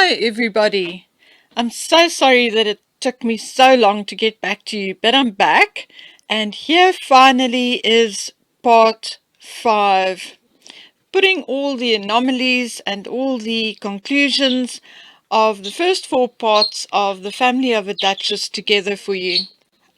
Hi everybody. I'm so sorry that it took me so long to get back to you, but I'm back, and here finally is part 5, putting all the anomalies and all the conclusions of the first 4 parts of The Family of a Duchess together for you.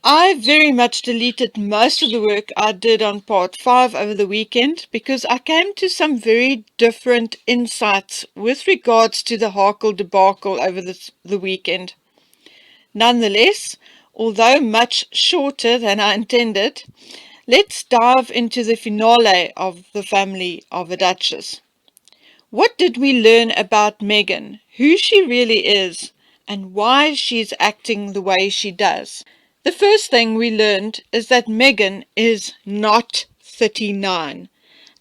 I very much deleted most of the work I did on part 5 over the weekend because I came to some very different insights with regards to the Harkle debacle over the weekend. Nonetheless, although much shorter than I intended, let's dive into the finale of The Family of a Duchess. What did we learn about Meghan, who she really is, and why she's acting the way she does? The first thing we learned is that Meghan is not 39,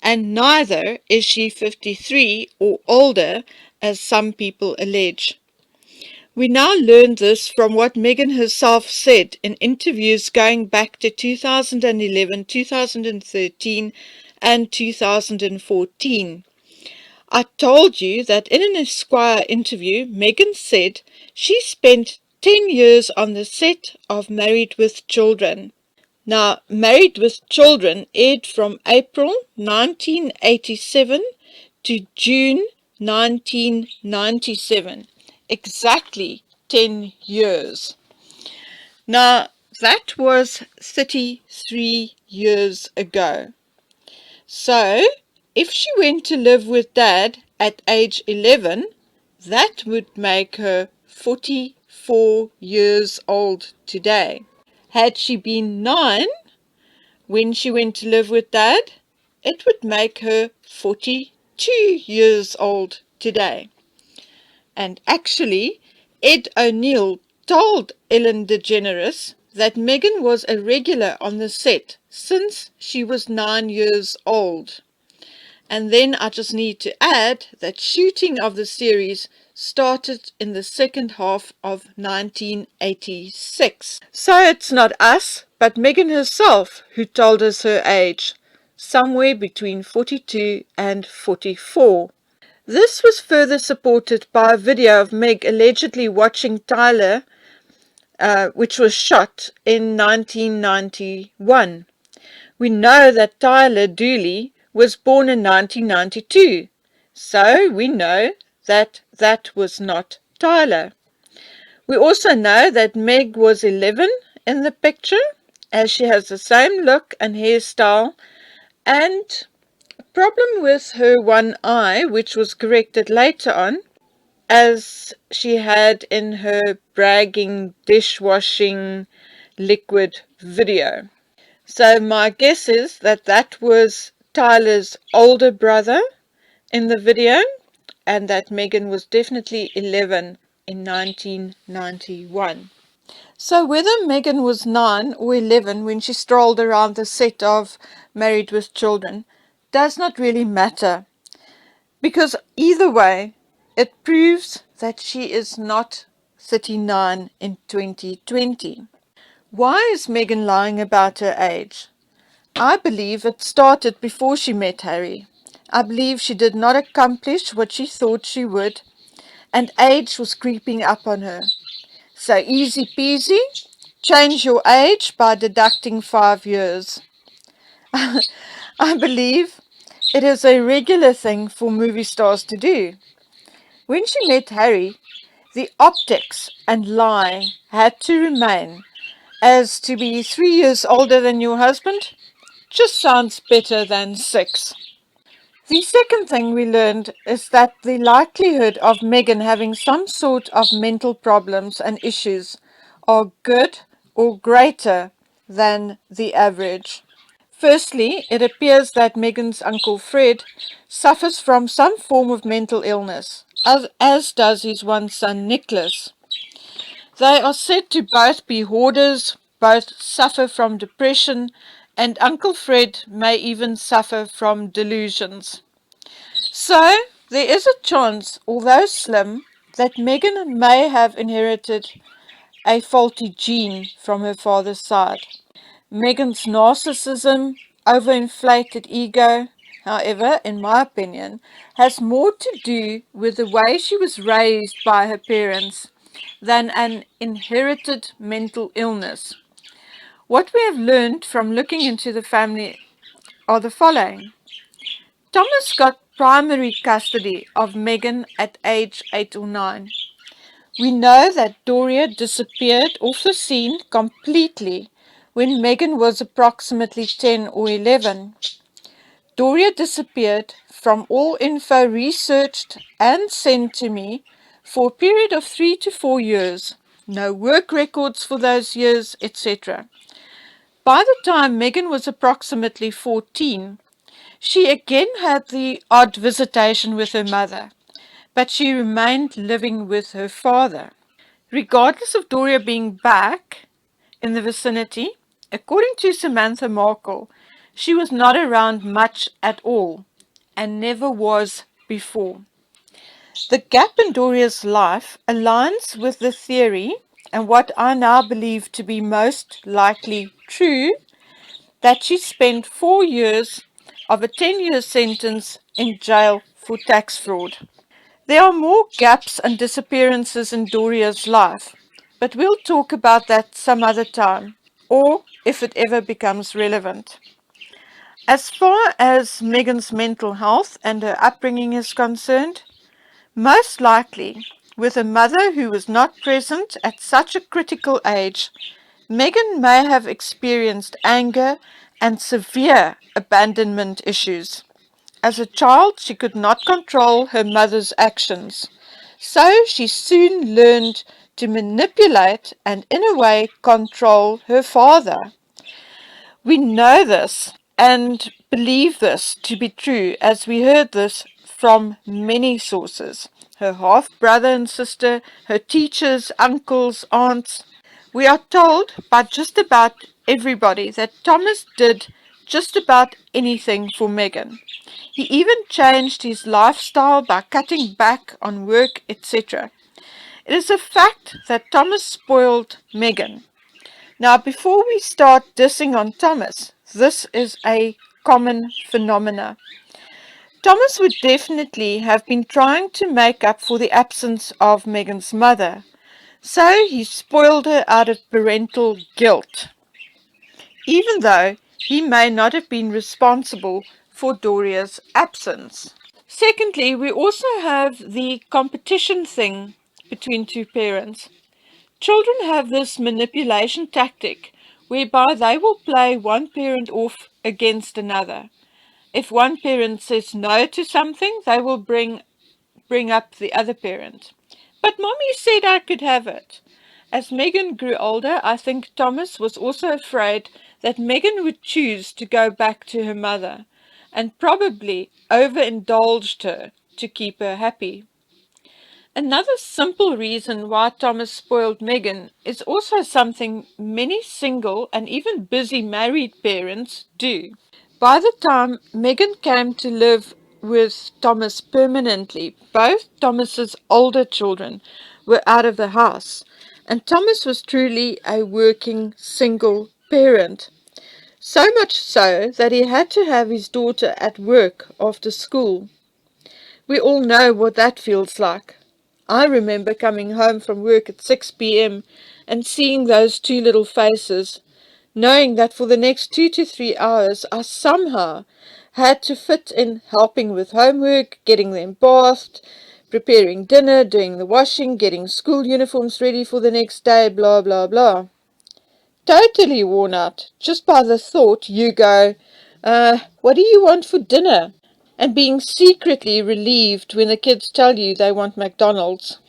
and neither is she 53 or older, as some people allege. We now learn this from what Meghan herself said in interviews going back to 2011, 2013, and 2014. I told you that in an Esquire interview, Meghan said she spent 10 years on the set of Married with Children. Now, Married with Children aired from April 1987 to June 1997. Exactly 10 years. Now, that was 33 years ago. So, if she went to live with Dad at age 11, that would make her 44 years old today. Had she been 9 when she went to live with Dad, it would make her 42 years old today. And actually, Ed O'Neill told Ellen DeGeneres that Meghan was a regular on the set since she was 9 years old. And then I just need to add that shooting of the series started in the second half of 1986. So it's not us, but Meghan herself who told us her age, somewhere between 42 and 44. This was further supported by a video of Meg allegedly watching Tyler, which was shot in 1991. We know that Tyler Dooley was born in 1992, so we know that that was not Tyler. We also know that Meg was 11 in the picture, as she has the same look and hairstyle, and a problem with her one eye, which was corrected later on, as she had in her bragging dishwashing liquid video. So my guess is that that was Tyler's older brother in the video, and that Meghan was definitely 11 in 1991. So whether Meghan was 9 or 11 when she strolled around the set of Married with Children does not really matter, because either way it proves that she is not 39 in 2020. Why is Meghan lying about her age? I believe it started before she met Harry. I believe she did not accomplish what she thought she would, and age was creeping up on her. So easy peasy, change your age by deducting 5 years. I believe it is a regular thing for movie stars to do. When she met Harry, the optics and lie had to remain, as to be 3 years older than your husband just sounds better than 6. The second thing we learned is that the likelihood of Meghan having some sort of mental problems and issues are good or greater than the average. Firstly, it appears that Meghan's uncle Fred suffers from some form of mental illness, as does his one son Nicholas. They are said to both be hoarders, both suffer from depression, and Uncle Fred may even suffer from delusions. So, there is a chance, although slim, that Meghan may have inherited a faulty gene from her father's side. Meghan's narcissism, overinflated ego, however, in my opinion, has more to do with the way she was raised by her parents than an inherited mental illness. What we have learned from looking into the family are the following. Thomas got primary custody of Meghan at age 8 or 9. We know that Doria disappeared off the scene completely when Meghan was approximately 10 or 11. Doria disappeared from all info researched and sent to me for a period of 3 to 4 years. No work records for those years, etc. By the time Meghan was approximately 14, she again had the odd visitation with her mother, but she remained living with her father. Regardless of Doria being back in the vicinity, according to Samantha Markle, she was not around much at all, and never was before. The gap in Doria's life aligns with the theory, and what I now believe to be most likely true, that she spent 4 years of a 10-year sentence in jail for tax fraud. There are more gaps and disappearances in Doria's life, but we'll talk about that some other time, or if it ever becomes relevant. As far as Meghan's mental health and her upbringing is concerned, most likely, with a mother who was not present at such a critical age, Meghan may have experienced anger and severe abandonment issues. As a child, she could not control her mother's actions, so she soon learned to manipulate and, in a way, control her father. We know this and believe this to be true, as we heard this from many sources. Her half-brother and sister, her teachers, uncles, aunts. We are told by just about everybody that Thomas did just about anything for Meghan. He even changed his lifestyle by cutting back on work, etc. It is a fact that Thomas spoiled Meghan. Now, before we start dissing on Thomas, this is a common phenomena. Thomas would definitely have been trying to make up for the absence of Meghan's mother, so he spoiled her out of parental guilt, even though he may not have been responsible for Doria's absence. Secondly, we also have the competition thing between two parents. Children have this manipulation tactic whereby they will play one parent off against another. If one parent says no to something, they will bring up the other parent. But mommy said I could have it. As Meghan grew older, I think Thomas was also afraid that Meghan would choose to go back to her mother, and probably overindulged her to keep her happy. Another simple reason why Thomas spoiled Meghan is also something many single and even busy married parents do. By the time Meghan came to live with Thomas permanently, both Thomas's older children were out of the house, and Thomas was truly a working single parent. So much so that he had to have his daughter at work after school. We all know what that feels like. I remember coming home from work at 6 p.m. and seeing those two little faces, knowing that for the next 2 to 3 hours I somehow had to fit in helping with homework, getting them bathed, preparing dinner, doing the washing, getting school uniforms ready for the next day, blah, blah, blah. Totally worn out, just by the thought you go, what do you want for dinner? And being secretly relieved when the kids tell you they want McDonald's.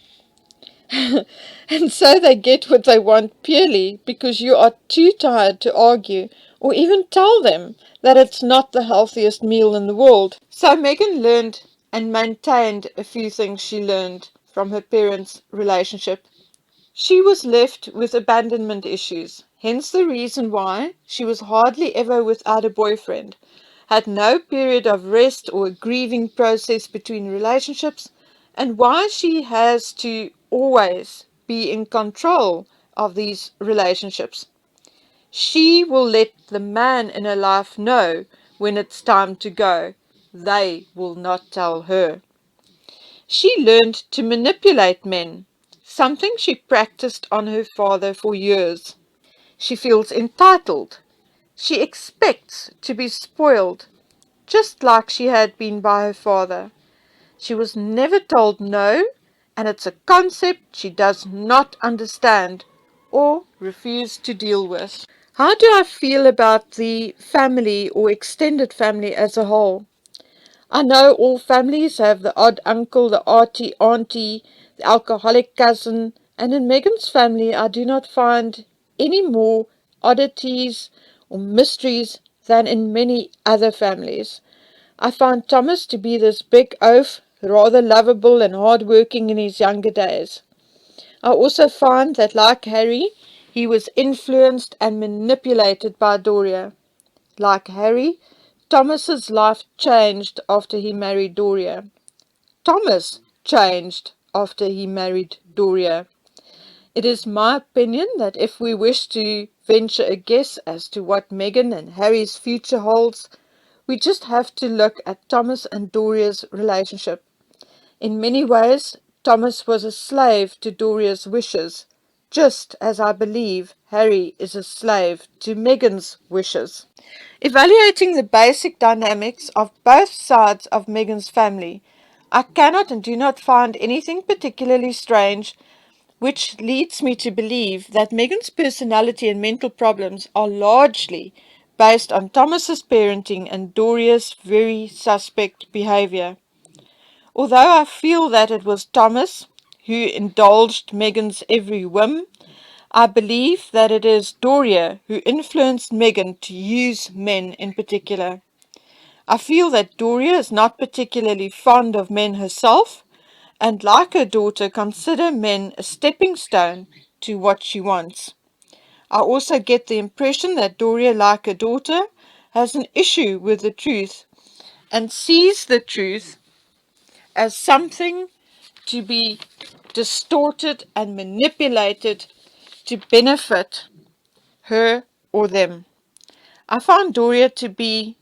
And so they get what they want purely because you are too tired to argue or even tell them that it's not the healthiest meal in the world. So Meghan learned and maintained a few things she learned from her parents' relationship. She was left with abandonment issues, hence the reason why she was hardly ever without a boyfriend, had no period of rest or a grieving process between relationships, and why she has to always be in control of these relationships. She will let the man in her life know when it's time to go, they will not tell her. She learned to manipulate men, something she practiced on her father for years. She feels entitled. She expects to be spoiled, just like she had been by her father. She was never told no, and it's a concept she does not understand or refuse to deal with. How do I feel about the family or extended family as a whole? I know all families have the odd uncle, the arty auntie, the alcoholic cousin, and in Meghan's family I do not find any more oddities or mysteries than in many other families. I find Thomas to be this big oaf, rather lovable and hard-working in his younger days. I also find that, like Harry, he was influenced and manipulated by Doria. Like Harry, Thomas's life changed after he married Doria. Thomas changed after he married Doria. It is my opinion that if we wish to venture a guess as to what Meghan and Harry's future holds, we just have to look at Thomas and Doria's relationship. In many ways, Thomas was a slave to Doria's wishes, just as I believe Harry is a slave to Meghan's wishes. Evaluating the basic dynamics of both sides of Meghan's family, I cannot and do not find anything particularly strange, which leads me to believe that Meghan's personality and mental problems are largely based on Thomas's parenting and Doria's very suspect behavior. Although I feel that it was Thomas who indulged Meghan's every whim, I believe that it is Doria who influenced Meghan to use men in particular. I feel that Doria is not particularly fond of men herself, and like her daughter consider men a stepping stone to what she wants. I also get the impression that Doria, like her daughter, has an issue with the truth and sees the truth as something to be distorted and manipulated to benefit her or them. I found Doria to be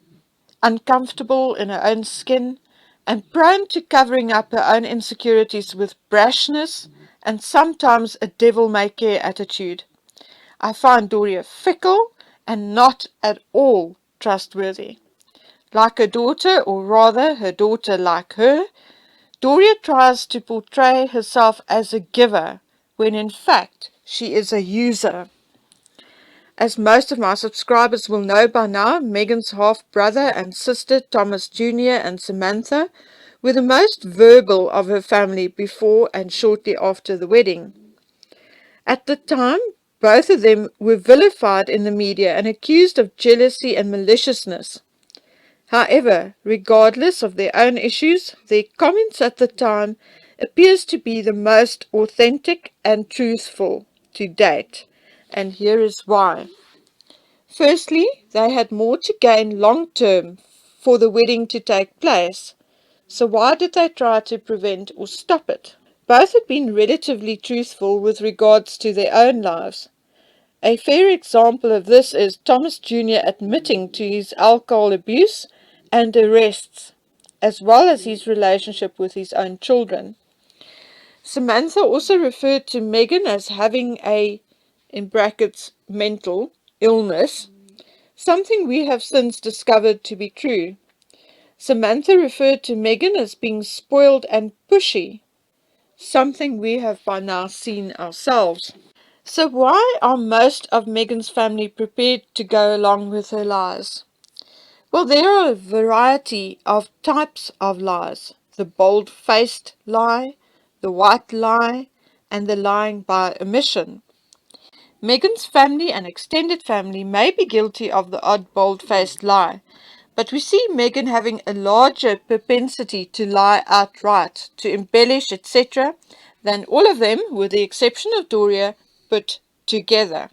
uncomfortable in her own skin and prone to covering up her own insecurities with brashness and sometimes a devil-may-care attitude. I find Doria fickle and not at all trustworthy. Like her daughter, or rather her daughter like her, Doria tries to portray herself as a giver when in fact she is a user. As most of my subscribers will know by now, Meghan's half-brother and sister, Thomas Jr. and Samantha, were the most verbal of her family before and shortly after the wedding. At the time, both of them were vilified in the media and accused of jealousy and maliciousness. However, regardless of their own issues, their comments at the time appears to be the most authentic and truthful to date, and here is why. Firstly, they had more to gain long-term for the wedding to take place, so why did they try to prevent or stop it? Both had been relatively truthful with regards to their own lives. A fair example of this is Thomas Jr. admitting to his alcohol abuse and arrests, as well as his relationship with his own children. Samantha also referred to Meghan as having a, in brackets, mental illness, something we have since discovered to be true. Samantha referred to Meghan as being spoiled and pushy, something we have by now seen ourselves. So why are most of Meghan's family prepared to go along with her lies? Well, there are a variety of types of lies. The bold-faced lie, the white lie, and the lying by omission. Meghan's family and extended family may be guilty of the odd bold-faced lie, but we see Meghan having a larger propensity to lie outright, to embellish, etc., than all of them, with the exception of Doria, put together.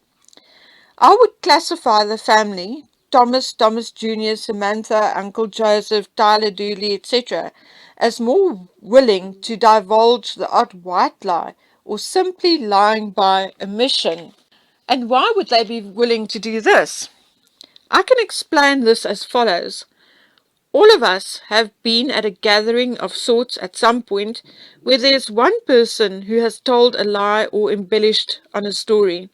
I would classify the family, Thomas, Thomas Jr., Samantha, Uncle Joseph, Tyler Dooley, etc., as more willing to divulge the odd white lie or simply lying by omission. And why would they be willing to do this? I can explain this as follows. All of us have been at a gathering of sorts at some point where there's one person who has told a lie or embellished on a story.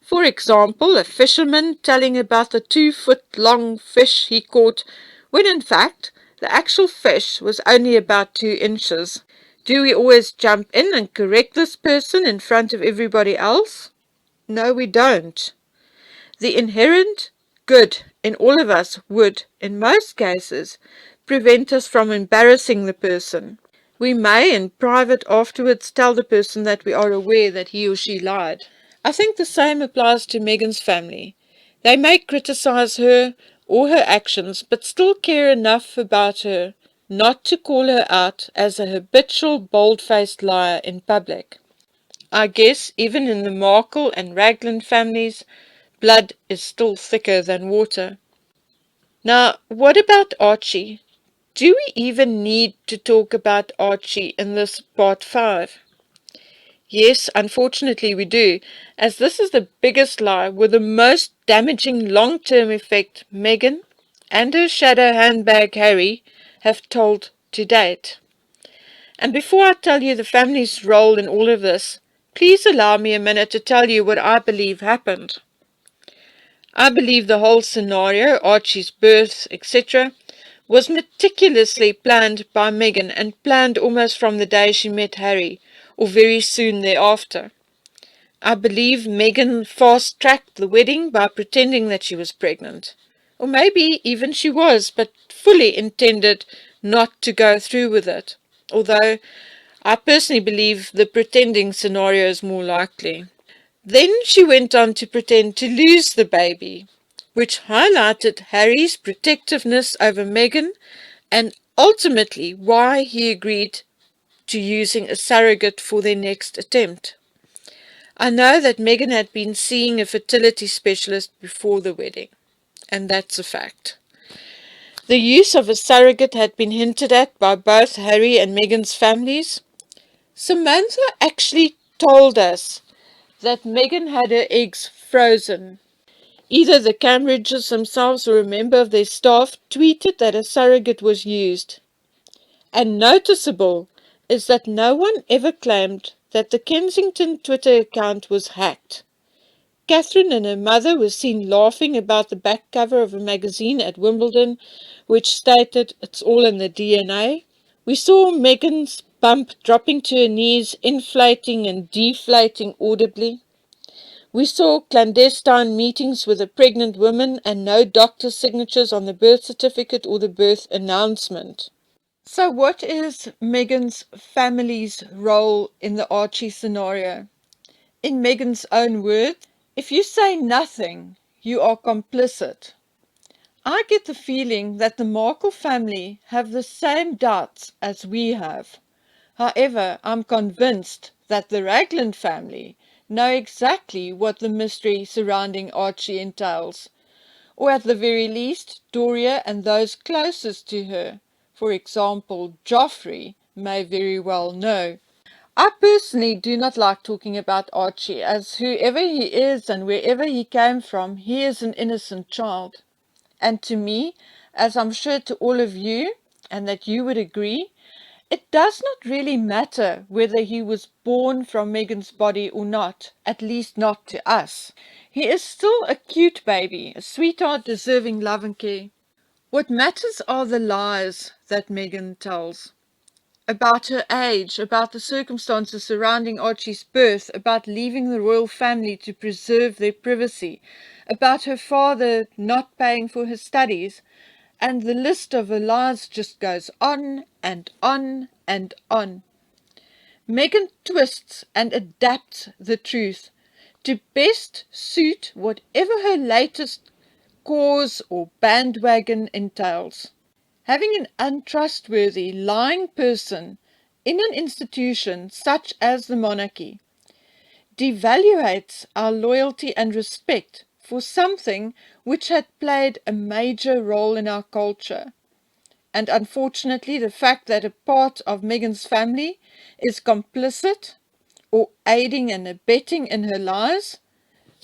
For example, a fisherman telling about the 2-foot-long fish he caught, when in fact the actual fish was only about 2 inches. Do we always jump in and correct this person in front of everybody else? No, we don't. The inherent good in all of us would, in most cases, prevent us from embarrassing the person. We may, in private afterwards, tell the person that we are aware that he or she lied. I think the same applies to Meghan's family. They may criticize her or her actions, but still care enough about her not to call her out as a habitual, bold-faced liar in public. I guess even in the Markle and Raglan families, blood is still thicker than water. Now, what about Archie? Do we even need to talk about Archie in this part 5? Yes, unfortunately we do, as this is the biggest lie with the most damaging long-term effect Meghan and her shadow handbag Harry have told to date. And before I tell you the family's role in all of this, please allow me a minute to tell you what I believe happened. I believe the whole scenario, Archie's birth, etc., was meticulously planned by Meghan and planned almost from the day she met Harry, or very soon thereafter. I believe Meghan fast-tracked the wedding by pretending that she was pregnant. Or maybe even she was, but fully intended not to go through with it. Although I personally believe the pretending scenario is more likely. Then she went on to pretend to lose the baby, which highlighted Harry's protectiveness over Meghan and ultimately why he agreed to using a surrogate for their next attempt. I know that Meghan had been seeing a fertility specialist before the wedding, and that's a fact. The use of a surrogate had been hinted at by both Harry and Meghan's families. Samantha actually told us that Meghan had her eggs frozen. Either the Cambridges themselves or a member of their staff tweeted that a surrogate was used. And noticeable is that no one ever claimed that the Kensington Twitter account was hacked. Catherine and her mother were seen laughing about the back cover of a magazine at Wimbledon, which stated, "It's all in the DNA." We saw Meghan's bump dropping to her knees, inflating and deflating audibly. We saw clandestine meetings with a pregnant woman and no doctor's signatures on the birth certificate or the birth announcement. So what is Meghan's family's role in the Archie scenario? In Meghan's own words, if you say nothing, you are complicit. I get the feeling that the Markle family have the same doubts as we have. However, I'm convinced that the Raglan family know exactly what the mystery surrounding Archie entails, or at the very least, Doria and those closest to her, for example, Joffrey, may very well know. I personally do not like talking about Archie, as whoever he is and wherever he came from, he is an innocent child. And to me, as I'm sure to all of you, and that you would agree, it does not really matter whether he was born from Meghan's body or not, at least not to us. He is still a cute baby, a sweetheart deserving love and care. What matters are the lies that Meghan tells. About her age, about the circumstances surrounding Archie's birth, about leaving the royal family to preserve their privacy, about her father not paying for his studies, and the list of her lies just goes on and on and on. Meghan twists and adapts the truth to best suit whatever her latest cause or bandwagon entails. Having an untrustworthy, lying person in an institution such as the monarchy devaluates our loyalty and respect for something which had played a major role in our culture. And unfortunately, the fact that a part of Meghan's family is complicit or aiding and abetting in her lies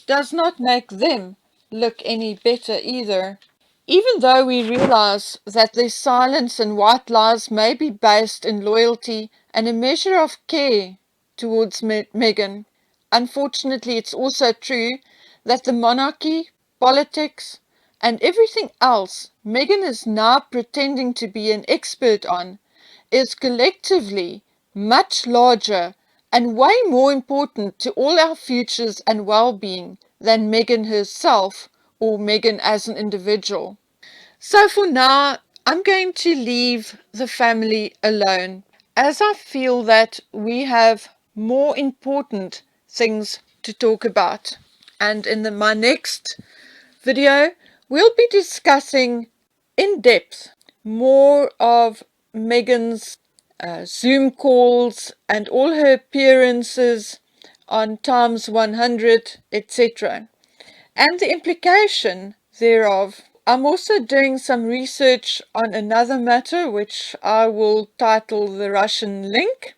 does not make them look any better either. Even though we realize that their silence and white lies may be based in loyalty and a measure of care towards Meghan, unfortunately it's also true that the monarchy, politics, and everything else Meghan is now pretending to be an expert on is collectively much larger and way more important to all our futures and well-being than Meghan herself or Meghan as an individual. So for now, I'm going to leave the family alone, as I feel that we have more important things to talk about. And in my next video, we'll be discussing in depth more of Meghan's Zoom calls and all her appearances on Times 100, etc., and the implication thereof. I'm also doing some research on another matter which I will title The Russian Link,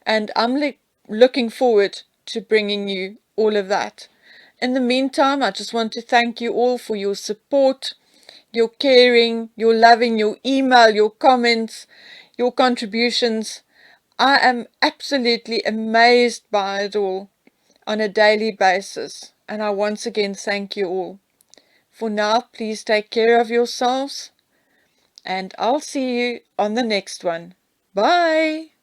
and I'm looking forward to bringing you all of that. In the meantime, I just want to thank you all for your support, your caring, your loving, your email, your comments, your contributions. I am absolutely amazed by it all on a daily basis, and I once again thank you all. For now, please take care of yourselves, and I'll see you on the next one. Bye!